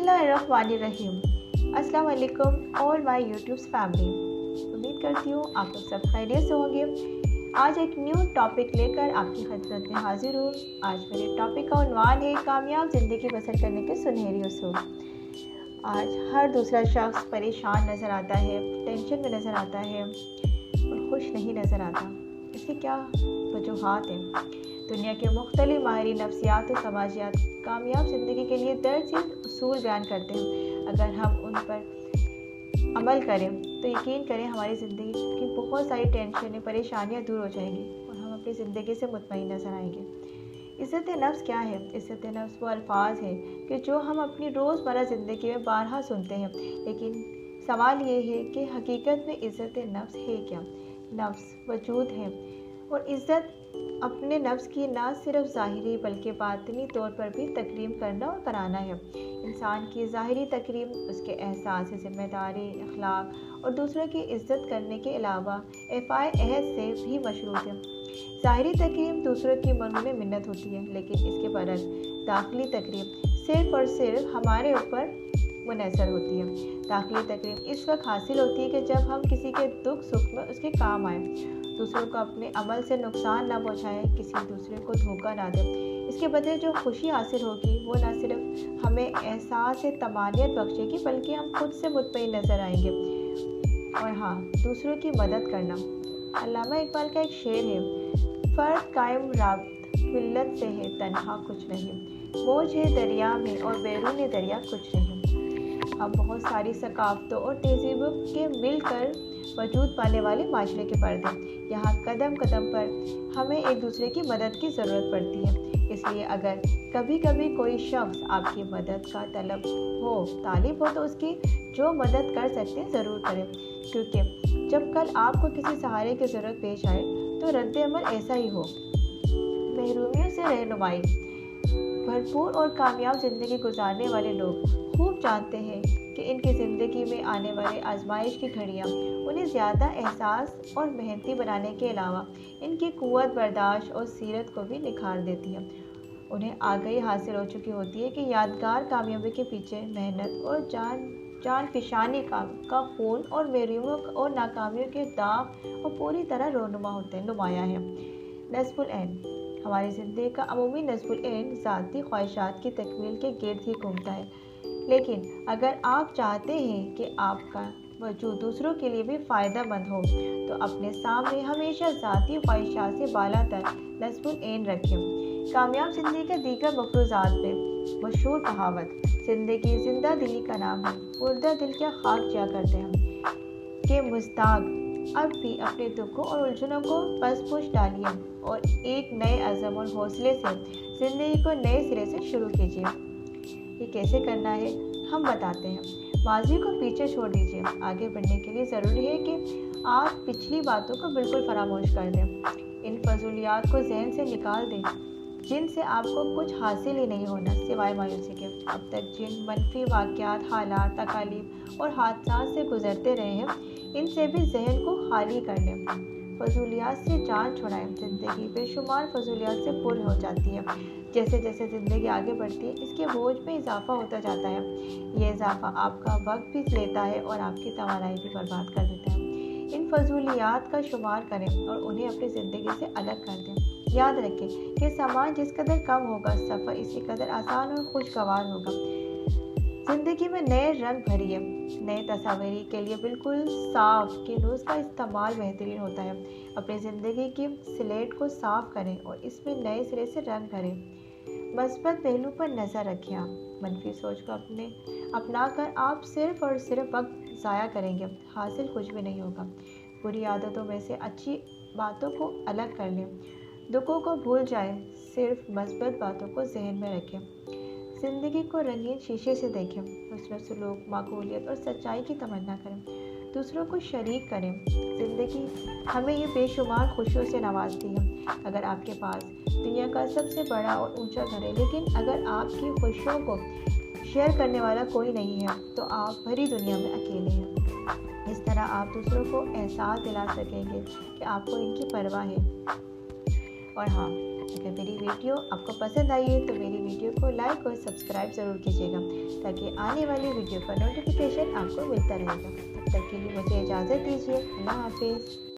बिस्मिल्लाहिर्रहमानिर्रहीम। अस्सलाम वालेकुम ऑल माय यूट्यूब फैमिली। उम्मीद करती हूँ आप लोग सब खैरियत से होंगे। आज एक न्यू टॉपिक लेकर आपकी खिदमत में हाजिर हूँ। आज मेरे टॉपिक का उन्वान है कामयाब ज़िंदगी बसर करने के सुनहरी उसूल। आज हर दूसरा शख्स परेशान नज़र आता है, टेंशन में नज़र आता है और खुश नहीं नज़र आता। इसकी क्या वजूहात हैं? दुनिया के मुख्तलिफ माहिरी नफ्सियात और समाजियात कामयाब ज़िंदगी के लिए दर्ज उसूल बयान करते हैं। अगर हम उन पर अमल करें तो यकीन करें हमारी ज़िंदगी की बहुत सारी टेंशनें, परेशानियां दूर हो जाएंगी और हम अपनी ज़िंदगी से मुतमईन नज़र आएंगे। इज़्ज़त नफ्स क्या है? इज़्ज़त नफ्स वो अल्फाज है कि जो हम अपनी रोज़मर्रा ज़िंदगी में बारहा सुनते हैं, लेकिन सवाल ये है कि हकीकत में इज़्ज़त नफ्स है क्या? नफ्स वजूद है और इज़्ज़त अपने नफ्स की न सिर्फ ज़ाहिरी बल्कि बातिनी तौर पर भी तकरीम करना और कराना है। इंसान की ज़ाहिरी तकरीम उसके एहसास, जिम्मेदारी, अखलाक और दूसरों की इज़्ज़त करने के अलावा एफ़ाए अहद से भी मशरूत है। ज़ाहिरी तकरीम दूसरों की मरहूम मिन्नत होती है, लेकिन इसके बरक्स दाखिली तकरीम सिर्फ़ और सिर्फ हमारे ऊपर मुनहसर होती है। दाखिली तकरीम इस वक्त हासिल होती है कि जब हम किसी के दुख सुख में उसके काम आए, दूसरों को अपने अमल से नुकसान न पहुँचाएं, किसी दूसरे को धोखा ना दें। इसके बदले जो खुशी हासिल होगी वो न सिर्फ हमें एहसास से तमानियत बख्शेगी बल्कि हम खुद से मुतमईन नज़र आएंगे। और हाँ, दूसरों की मदद करना। अल्लामा इकबाल का एक शेर है, फ़र्द कायम राब्त मिल्लत से है तन्हा कुछ नहीं, मौज है दरिया में और बैरून दरिया कुछ नहीं। हम बहुत सारी सकाफ़तों और तहज़ीबों के मिलकर वजूद पाने वाले माशरे के पर्दे। यहाँ कदम कदम पर हमें एक दूसरे की मदद की ज़रूरत पड़ती है। इसलिए अगर कभी कभी कोई शख्स आपकी मदद का तालिब हो तो उसकी जो मदद कर सकते हैं ज़रूर करें, क्योंकि जब कल आपको किसी सहारे की ज़रूरत पेश आए तो रद्द अमल ऐसा ही हो। महरूमियों से रहनुमाई। भरपूर और कामयाब ज़िंदगी गुजारने वाले लोग खूब जानते हैं कि इनकी ज़िंदगी में आने वाले आजमाइश की घड़ियाँ उन्हें ज़्यादा एहसास और मेहनती बनाने के अलावा इनकी क़ुव्वत बर्दाश्त और सीरत को भी निखार देती है। उन्हें आगाही हासिल हो चुकी होती है कि यादगार कामयाबी के पीछे मेहनत और जान फिशानी का खून और महरूमियों और नाकामियों के दाग और पूरी तरह नुमाया है। नस्बुल ऐन। हमारी ज़िंदगी का अमूमी नस्बुल ऐन ज़ाती ख्वाहिशात की तकमील के गिर्द ही घूमता है, लेकिन अगर आप चाहते हैं कि आपका वजूद दूसरों के लिए भी फ़ायदा मंद हो तो अपने सामने हमेशा ज़ाती ख्वाहिशात से बालातर नस्बुल ऐन रखें। कामयाब ज़िंदगी के दीगर मफरूज़ात में मशहूर कहावत ज़िंदगी जिंदा दिली का नाम है, मुर्दा दिल क्या खाक जिया करते हैं कि मुस्ताक अब भी अपने दुखों और उलझनों को पस-पुश डालिए और एक नए अज़म और हौसले से ज़िंदगी को नए सिरे से शुरू कीजिए। ये कैसे करना है हम बताते हैं। माजी को पीछे छोड़ दीजिए। आगे बढ़ने के लिए ज़रूरी है कि आप पिछली बातों को बिल्कुल फरामोश कर दें। इन फजूलियात को जहन से निकाल दें जिनसे आपको कुछ हासिल ही नहीं होना सिवाय मायूसी के। अब तक जिन मनफी वाक़यात, हालात, तकालीफ और हादसात से गुजरते रहे हैं, इनसे भी जहन को खाली कर लें। फजूलियात से जान छुड़ाएं। ज़िंदगी बेशुमार फजूलियात से पुर हो जाती है। जैसे जैसे ज़िंदगी आगे बढ़ती है इसके बोझ में इजाफा होता जाता है। ये इजाफा आपका वक्त भी लेता है और आपकी तवानाई भी बर्बाद कर देता है। इन फजूलियात का शुमार करें और उन्हें अपनी ज़िंदगी से अलग कर दें। याद रखें कि सामान जिस कदर कम होगा, सफ़र इसी कदर आसान और खुशगवार होगा। ज़िंदगी में नए रंग भरिए। नए तस्वीर के लिए बिल्कुल साफ कैनवस का इस्तेमाल बेहतरीन होता है। अपनी ज़िंदगी की स्लेट को साफ करें और इसमें नए सिरे से रंग भरें। मस्बत पहलू पर नज़र रखें। आप मनफी सोच को अपना कर आप सिर्फ और सिर्फ वक्त ज़ाया करेंगे, हासिल कुछ भी नहीं होगा। बुरी आदतों में से अच्छी बातों को अलग कर लें। दुखों को भूल जाएं, सिर्फ मस्बत बातों को जहन में रखें। ज़िंदगी को रंगीन शीशे से देखें। हस्न सलूक, माकूलियत और सच्चाई की तमन्ना करें। दूसरों को शरीक करें। ज़िंदगी हमें ये बेशुमार खुशियों से नवाजती है। अगर आपके पास दुनिया का सबसे बड़ा और ऊंचा घर है, लेकिन अगर आपकी खुशियों को शेयर करने वाला कोई नहीं है तो आप भरी दुनिया में अकेले हैं। इस तरह आप दूसरों को एहसास दिला सकेंगे कि आपको इनकी परवाह है। और हाँ, अगर मेरी वीडियो आपको पसंद आई है तो मेरी वीडियो को लाइक और सब्सक्राइब ज़रूर कीजिएगा, ताकि आने वाली वीडियो का नोटिफिकेशन आपको मिलता रहेगा। तब तक के लिए मुझे इजाज़त दीजिए। अल्लाह हाफिज़।